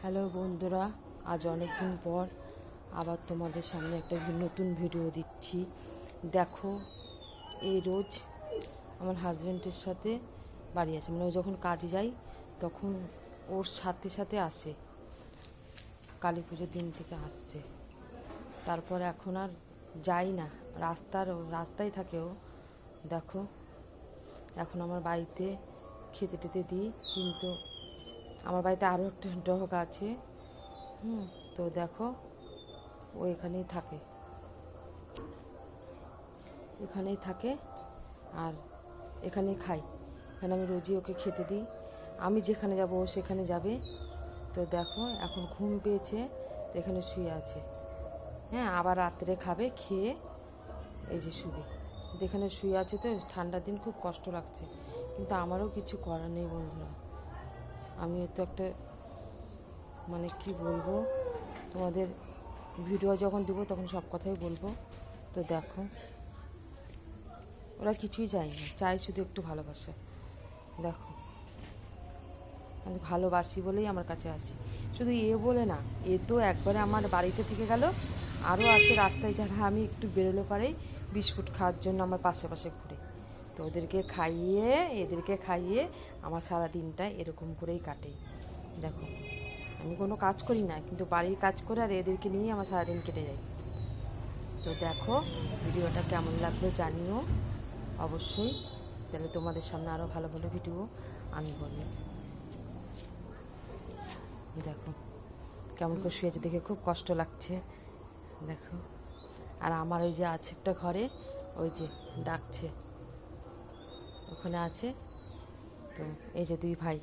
Hello বন্ধুরা, আজ অনেক দিন পর আবার তোমাদের সামনে একটা নতুন ভিডিও দিচ্ছি। দেখো, এই রোজ আমার হাজব্যান্ডের সাথে বাড়ি আসে, মানে ও যখন কাজে যায় তখন ওর সাথে সাথে আসে। কালী পুজোর দিন থেকে আসছে, তারপর এখন আর যাই না, রাস্তায় থাকে ও। দেখো, এখন আমার বাড়িতে খেতে টেতে দিই, কিন্তু আমার বাড়িতে আরও একটা ডগ আছে। তো দেখো, ও এখানেই থাকে আর এখানেই খাই। এখানে আমি রোজই ওকে খেতে দিই, আমি যেখানে যাব ও সেখানে যাবে। তো দেখো, এখন ঘুম পেয়েছে, তো এখানে শুয়ে আছে। আবার রাত্রে খাবে, খেয়ে এই যে শুবে। এখানে শুয়ে আছে, তো ঠান্ডার দিন খুব কষ্ট লাগছে, কিন্তু আমারও কিছু করার নেই বন্ধুরা। আমি তো একটা, মানে কি বলবো, তোমাদের ভিডিও যখন দেবো তখন সব কথাই বলবো। তো দেখো, ওরা কিছুই চায় না, চায় শুধু একটু ভালোবাসা। দেখো, আমি ভালোবাসি বলেই আমার কাছে আসি, শুধু বলে না, তো একবারে আমার বাড়িতে থেকে গেল। আরও আছে রাস্তায় যারা, আমি একটু বেরোলে পারেই বিস্কুট খাওয়ার জন্য আমার পাশে ঘুরে। তো এদেরকে খাইয়ে আমার সারা দিনটা এরকম করেই কাটে। দেখো, আমি কোনো কাজ করি না, কিন্তু বাড়ির কাজ করে আর এদেরকে নিয়েই আমার সারাদিন কেটে যায়। তো দেখো, ভিডিওটা কেমন লাগলো জানিও অবশ্যই, তাহলে তোমাদের সামনে আরও ভালো ভালো ভিডিও আমি বলি। দেখো কেমন করে শুয়েছে, দেখে খুব কষ্ট লাগছে। দেখো, আর আমার ওই যে আছে একটা ঘরে, ওই যে ডাকছে, ওখানে আছে। তো এই যে দুই ভাই।